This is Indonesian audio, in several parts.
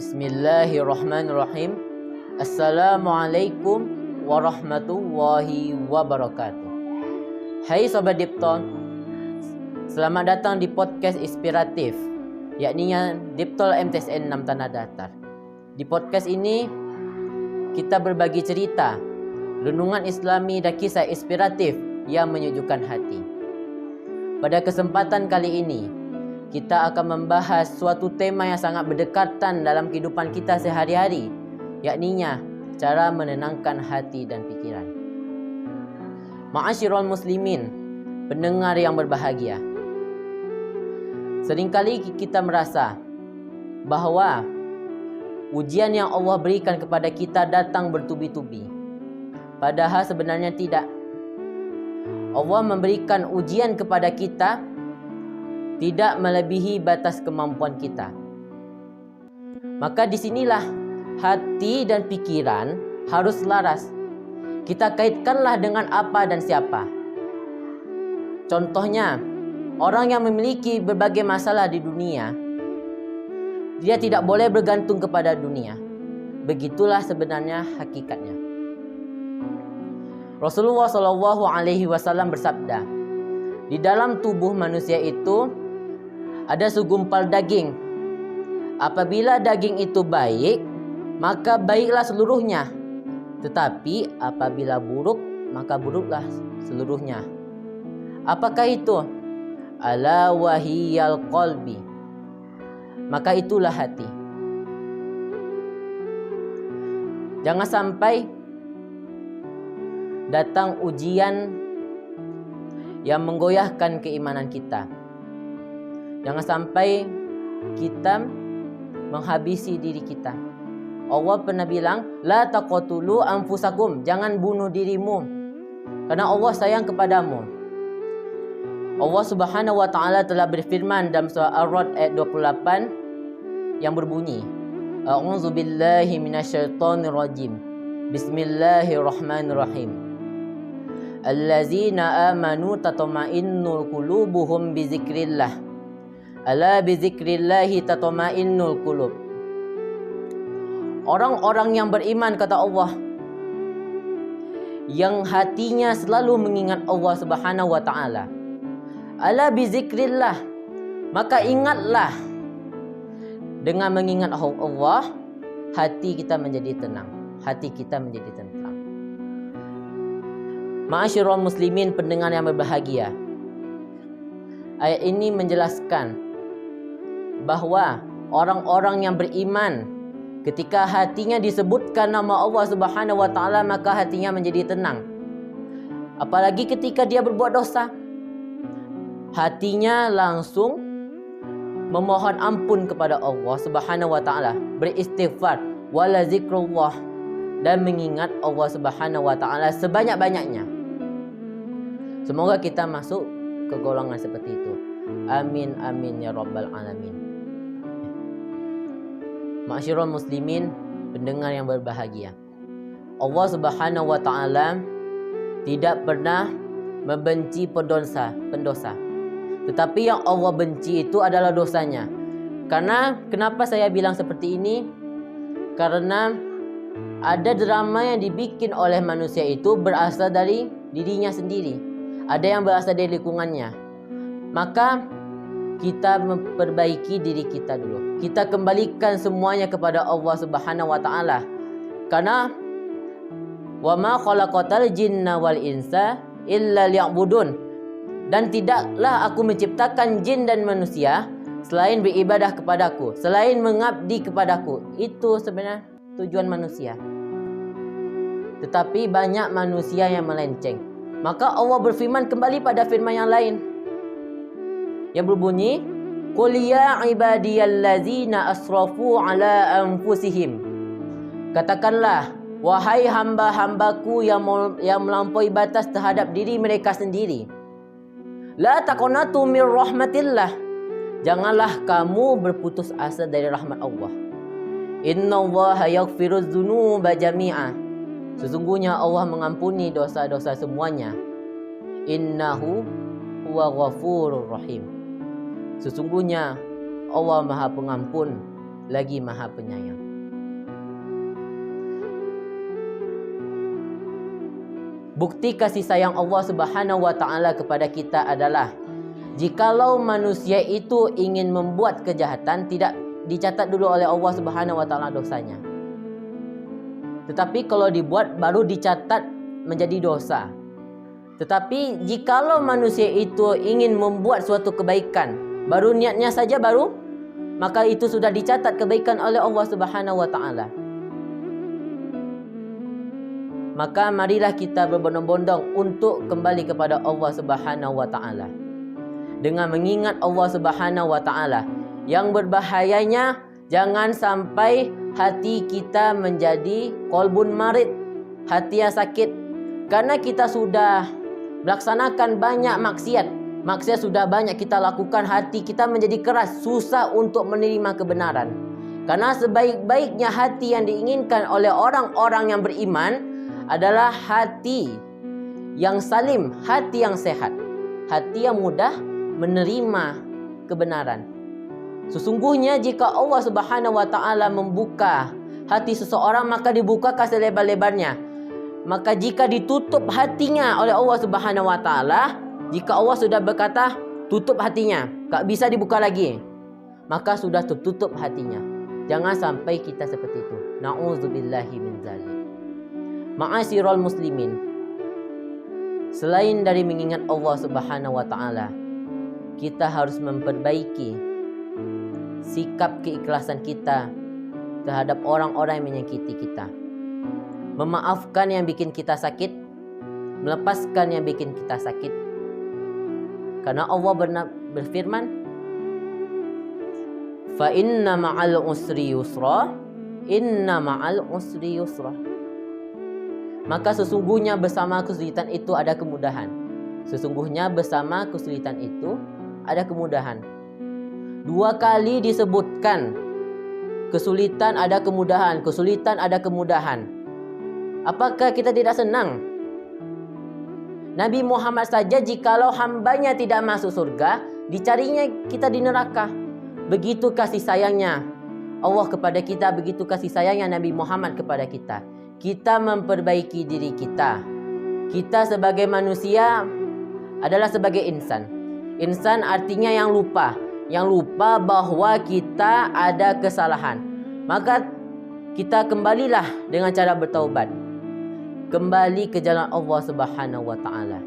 Bismillahirrahmanirrahim. Assalamualaikum warahmatullahi wabarakatuh. Hai Sobat Diptol, selamat datang di podcast inspiratif, yakni Diptol MTSN 6 Tanah Datar. Di podcast ini kita berbagi cerita, renungan islami dan kisah inspiratif yang menyejukkan hati. Pada kesempatan kali ini kita akan membahas suatu tema yang sangat berdekatan dalam kehidupan kita sehari-hari, yakninya cara menenangkan hati dan pikiran. Ma'asyiral muslimin, pendengar yang berbahagia. Seringkali kita merasa bahwa ujian yang Allah berikan kepada kita datang bertubi-tubi. Padahal sebenarnya tidak. Allah memberikan ujian kepada kita tidak melebihi batas kemampuan kita. Maka disinilah hati dan pikiran harus selaras. Kita kaitkanlah dengan apa dan siapa. Contohnya, orang yang memiliki berbagai masalah di dunia, dia tidak boleh bergantung kepada dunia. Begitulah sebenarnya hakikatnya. Rasulullah SAW bersabda, di dalam tubuh manusia itu ada segumpal daging. Apabila daging itu baik, maka baiklah seluruhnya. Tetapi apabila buruk, maka buruklah seluruhnya. Apakah itu? Ala wahiyal qalbi. Maka itulah hati. Jangan sampai datang ujian yang menggoyahkan keimanan kita. Jangan sampai kita menghabisi diri kita. Allah pernah bilang, la taqtulu anfusakum, jangan bunuh dirimu, karena Allah sayang kepadamu. Allah Subhanahu wa taala telah berfirman dalam surah Ar-Ra'd ayat 28 yang berbunyi, A'udzu billahi minasyaitonir rajim. Bismillahirrahmanirrahim. Allazina amanu tatma'innul qulubuhum bizikrillah. Ala bizikrillahi tatma'innul qulub. Orang-orang yang beriman, kata Allah, yang hatinya selalu mengingat Allah Subhanahu wa taala. Ala bizikrillah, maka ingatlah, dengan mengingat Allah, hati kita menjadi tenang, hati kita menjadi tentram. Ma'asyiral muslimin, pendengar yang berbahagia, ayat ini menjelaskan bahwa orang-orang yang beriman, ketika hatinya disebutkan nama Allah Subhanahu wa taala, maka hatinya menjadi tenang. Apalagi ketika dia berbuat dosa, hatinya langsung memohon ampun kepada Allah Subhanahu wa taala, beristighfar, wala zikrullah, dan mengingat Allah Subhanahu wa taala sebanyak-banyaknya. Semoga kita masuk ke golongan seperti itu. Amin amin ya rabbal alamin. Ma'asyiral muslimin, pendengar yang berbahagia. Allah Subhanahu wa taala tidak pernah membenci pendosa. Tetapi yang Allah benci itu adalah dosanya. Karena kenapa saya bilang seperti ini? Karena ada drama yang dibikin oleh manusia itu berasal dari dirinya sendiri. Ada yang berasal dari lingkungannya. Maka kita memperbaiki diri kita dulu. Kita kembalikan semuanya kepada Allah Subhanahu wa taala. Karena wa ma khalaqatal jinna wal insa illa liya'budun. Dan tidaklah aku menciptakan jin dan manusia selain beribadah kepadaku, selain mengabdi kepadaku. Itu sebenarnya tujuan manusia. Tetapi banyak manusia yang melenceng. Maka Allah berfirman kembali pada firman yang lain yang berbunyi, qul ya ibadiyallazina asrafu ala anfusihim. Katakanlah, wahai hamba-hambaku yang melampaui batas terhadap diri mereka sendiri. La taqnatu mir rahmatillah. Janganlah kamu berputus asa dari rahmat Allah. Innallaha yaghfiruz dzunuba jami'a. Sesungguhnya Allah mengampuni dosa-dosa semuanya. Innahu huwa ghafurur rahim. Sesungguhnya Allah Maha Pengampun lagi Maha Penyayang. Bukti kasih sayang Allah Subhanahu wa taala kepada kita adalah jikalau manusia itu ingin membuat kejahatan, tidak dicatat dulu oleh Allah Subhanahu wa taala dosanya. Tetapi kalau dibuat baru dicatat menjadi dosa. Tetapi jikalau manusia itu ingin membuat suatu kebaikan, baru niatnya saja maka itu sudah dicatat kebaikan oleh Allah Subhanahu wa taala. Maka marilah kita berbondong-bondong untuk kembali kepada Allah Subhanahu wa taala. Dengan mengingat Allah Subhanahu wa taala. Yang berbahayanya jangan sampai hati kita menjadi qalbun marid, hati yang sakit. Karena kita sudah melaksanakan banyak maksiat. Maksiat sudah banyak kita lakukan, hati kita menjadi keras, susah untuk menerima kebenaran. Karena sebaik-baiknya hati yang diinginkan oleh orang-orang yang beriman adalah hati yang salim, hati yang sehat, hati yang mudah menerima kebenaran. Sesungguhnya jika Allah Subhanahu wa taala membuka hati seseorang, maka dibukakan selebar-lebarnya. Maka jika ditutup hatinya oleh Allah Subhanahu wa taala, jika Allah sudah berkata tutup hatinya, tak bisa dibuka lagi, maka sudah tertutup hatinya. Jangan sampai kita seperti itu. Na'udzubillahi min dzalik. Ma'asyiral muslimin, selain dari mengingat Allah Subhanahu wa taala, kita harus memperbaiki sikap keikhlasan kita terhadap orang-orang yang menyakiti kita. Memaafkan yang bikin kita sakit, melepaskan yang bikin kita sakit. Karena Allah berfirman, "Fa inna ma'al usri yusra, inna ma'al usri yusra." Maka sesungguhnya bersama kesulitan itu ada kemudahan. Sesungguhnya bersama kesulitan itu ada kemudahan. 2 kali disebutkan kesulitan ada kemudahan, kesulitan ada kemudahan. Apakah kita tidak senang? Nabi Muhammad saja jikalau hambanya tidak masuk surga, dicarinya kita di neraka. Begitu kasih sayangnya Allah kepada kita, begitu kasih sayangnya Nabi Muhammad kepada kita. Kita memperbaiki diri kita. Kita sebagai manusia adalah sebagai insan. Insan artinya yang lupa. Yang lupa bahwa kita ada kesalahan. Maka kita kembalilah dengan cara bertaubat. Kembali ke jalan Allah Subhanahu wa taala.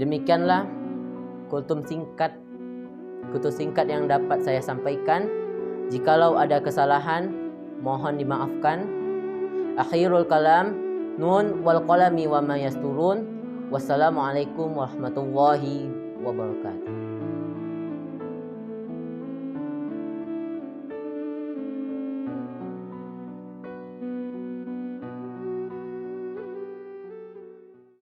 Demikianlah kutub singkat yang dapat saya sampaikan. Jikalau ada kesalahan, mohon dimaafkan. Akhirul kalam, nun wal qalami wa ma yasturun. Wassalamualaikum warahmatullahi wabarakatuh.